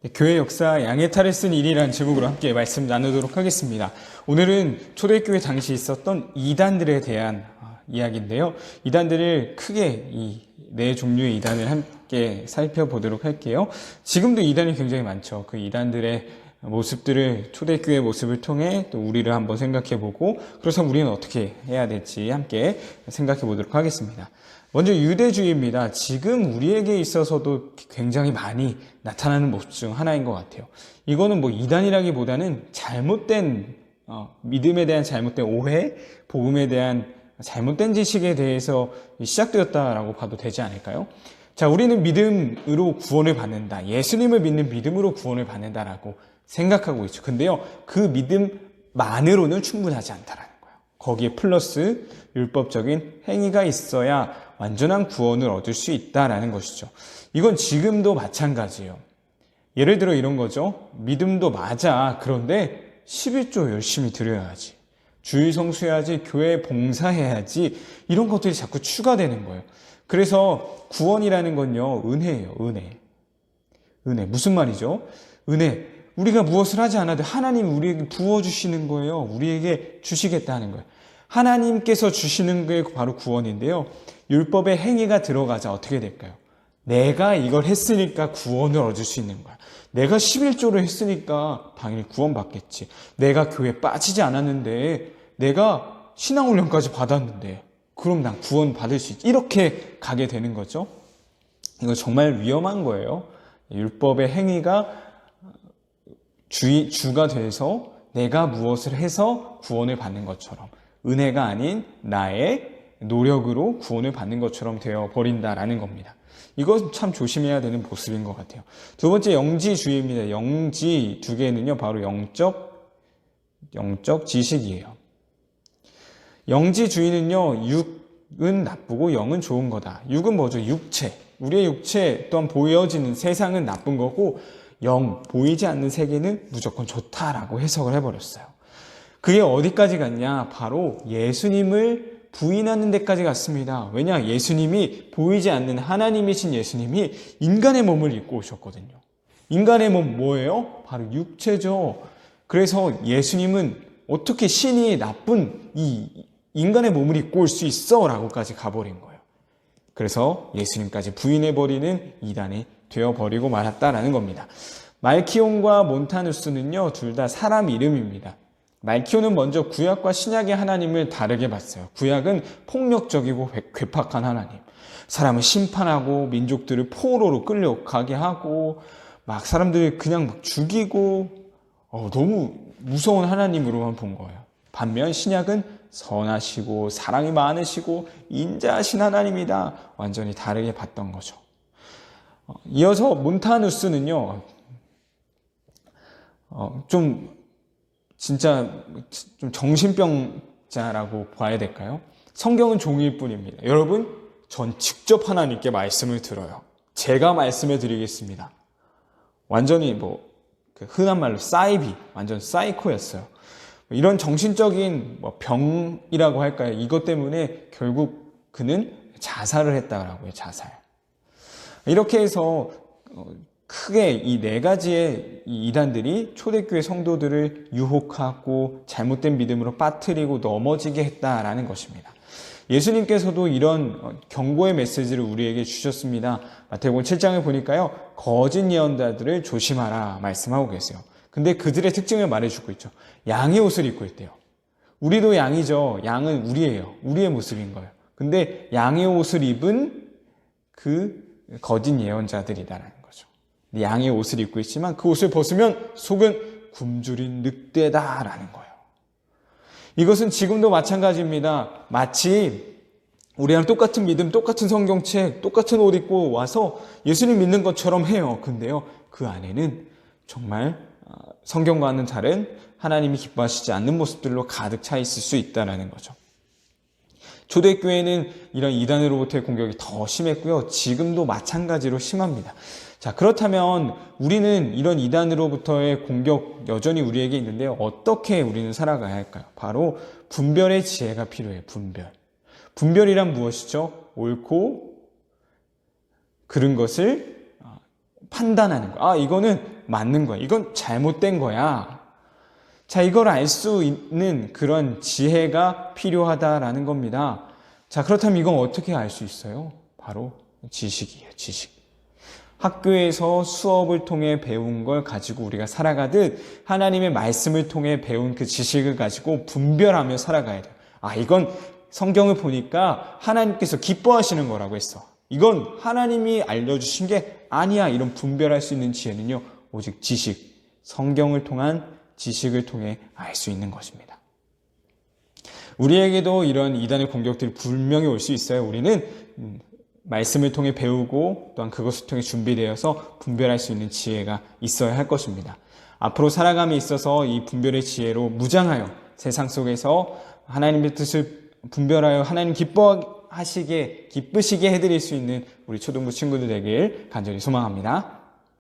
네, 교회 역사 양의 탈을 쓴 일이라는 제목으로 함께 말씀 나누도록 하겠습니다. 오늘은 초대교회 당시 있었던 이단들에 대한 이야기인데요. 이단들을 크게 이 네 종류의 이단을 함께 살펴보도록 할게요. 지금도 이단이 굉장히 많죠. 그 이단들의 모습들을 초대교회 모습을 통해 또 우리를 한번 생각해보고 그렇다면 우리는 어떻게 해야 될지 함께 생각해보도록 하겠습니다. 먼저 유대주의입니다. 지금 우리에게 있어서도 굉장히 많이 나타나는 모습 중 하나인 것 같아요. 이거는 뭐 이단이라기보다는 잘못된 믿음에 대한 잘못된 오해, 복음에 대한 잘못된 지식에 대해서 시작되었다라고 봐도 되지 않을까요? 자, 우리는 믿음으로 구원을 받는다. 예수님을 믿는 믿음으로 구원을 받는다라고 생각하고 있죠. 근데요, 그 믿음만으로는 충분하지 않다라는 거예요. 거기에 플러스 율법적인 행위가 있어야 완전한 구원을 얻을 수 있다라는 것이죠. 이건 지금도 마찬가지예요. 예를 들어 이런 거죠. 믿음도 맞아. 그런데 11조 열심히 드려야지. 주일 성수해야지. 교회 봉사해야지. 이런 것들이 자꾸 추가되는 거예요. 그래서 구원이라는 건요, 은혜예요. 은혜. 무슨 말이죠? 은혜. 우리가 무엇을 하지 않아도 하나님 우리에게 부어주시는 거예요. 우리에게 주시겠다 하는 거예요. 하나님께서 주시는 게 바로 구원인데요. 율법의 행위가 들어가자 어떻게 될까요? 내가 이걸 했으니까 구원을 얻을 수 있는 거야. 내가 11조를 했으니까 당연히 구원받겠지. 내가 교회에 빠지지 않았는데 내가 신앙훈련까지 받았는데 그럼 난 구원 받을 수 있지. 이렇게 가게 되는 거죠. 이거 정말 위험한 거예요. 율법의 행위가 주가 돼서 내가 무엇을 해서 구원을 받는 것처럼 은혜가 아닌 나의 노력으로 구원을 받는 것처럼 되어버린다라는 겁니다. 이건 참 조심해야 되는 모습인 것 같아요. 두 번째 영지주의입니다. 영지 두 개는요, 바로 영적 지식이에요. 영지주의는요, 육은 나쁘고 영은 좋은 거다. 육은 뭐죠? 육체. 우리의 육체 또한 보여지는 세상은 나쁜 거고 보이지 않는 세계는 무조건 좋다라고 해석을 해버렸어요. 그게 어디까지 갔냐? 바로 예수님을 부인하는 데까지 갔습니다. 왜냐? 예수님이 보이지 않는 하나님이신 예수님이 인간의 몸을 입고 오셨거든요. 인간의 몸 뭐예요? 바로 육체죠. 그래서 예수님은 어떻게 신이 나쁜 이 인간의 몸을 입고 올 수 있어? 라고까지 가버린 거예요. 그래서 예수님까지 부인해버리는 이단이 되어버리고 말았다라는 겁니다. 말키온과 몬타누스는요, 둘 다 사람 이름입니다. 말키온은 먼저 구약과 신약의 하나님을 다르게 봤어요. 구약은 폭력적이고 괴팍한 하나님. 사람을 심판하고 민족들을 포로로 끌려가게 하고 막 사람들을 그냥 막 죽이고 너무 무서운 하나님으로만 본 거예요. 반면 신약은 선하시고 사랑이 많으시고 인자하신 하나님이다. 완전히 다르게 봤던 거죠. 이어서 몬타누스는요, 진짜 좀 정신병자라고 봐야 될까요? 성경은 종이일 뿐입니다. 여러분, 전 직접 하나님께 말씀을 들어요. 제가 말씀해 드리겠습니다. 완전히 흔한 말로 완전 사이코였어요. 이런 정신적인 병이라고 할까요? 이것 때문에 결국 그는 자살을 했다라고 해요. 자살. 이렇게 해서 크게 이 네 가지의 이단들이 초대교회 성도들을 유혹하고 잘못된 믿음으로 빠뜨리고 넘어지게 했다라는 것입니다. 예수님께서도 이런 경고의 메시지를 우리에게 주셨습니다. 마태복음 7장을 보니까요, 거짓 예언자들을 조심하라 말씀하고 계세요. 근데 그들의 특징을 말해주고 있죠. 양의 옷을 입고 있대요. 우리도 양이죠. 양은 우리예요. 우리의 모습인 거예요. 근데 양의 옷을 입은 그 거짓 예언자들이다라는 거죠. 양의 옷을 입고 있지만 그 옷을 벗으면 속은 굶주린 늑대다라는 거예요. 이것은 지금도 마찬가지입니다. 마치 우리랑 똑같은 믿음, 똑같은 성경책, 똑같은 옷 입고 와서 예수님 믿는 것처럼 해요. 근데요, 그 안에는 정말 성경과는 다른 하나님이 기뻐하시지 않는 모습들로 가득 차 있을 수 있다는 거죠. 초대교회는 이런 이단으로부터의 공격이 더 심했고요. 지금도 마찬가지로 심합니다. 자, 그렇다면 우리는 이런 이단으로부터의 공격 여전히 우리에게 있는데요. 어떻게 우리는 살아가야 할까요? 바로 분별의 지혜가 필요해요. 분별이란 무엇이죠? 옳고 그른 것을 판단하는 거야. 아, 이거는 맞는 거야. 이건 잘못된 거야. 자, 이걸 알 수 있는 그런 지혜가 필요하다라는 겁니다. 자, 그렇다면 이건 어떻게 알 수 있어요? 바로 지식이에요, 지식. 학교에서 수업을 통해 배운 걸 가지고 우리가 살아가듯 하나님의 말씀을 통해 배운 그 지식을 가지고 분별하며 살아가야 돼요. 아, 이건 성경을 보니까 하나님께서 기뻐하시는 거라고 했어. 이건 하나님이 알려주신 게 아니야. 이런 분별할 수 있는 지혜는요, 오직 지식, 성경을 통한 지식을 통해 알 수 있는 것입니다. 우리에게도 이런 이단의 공격들이 분명히 올 수 있어요. 우리는 말씀을 통해 배우고 또한 그것을 통해 준비되어서 분별할 수 있는 지혜가 있어야 할 것입니다. 앞으로 살아감에 있어서 이 분별의 지혜로 무장하여 세상 속에서 하나님의 뜻을 분별하여 하나님 기쁘시게 해드릴 수 있는 우리 초등부 친구들 되길 간절히 소망합니다.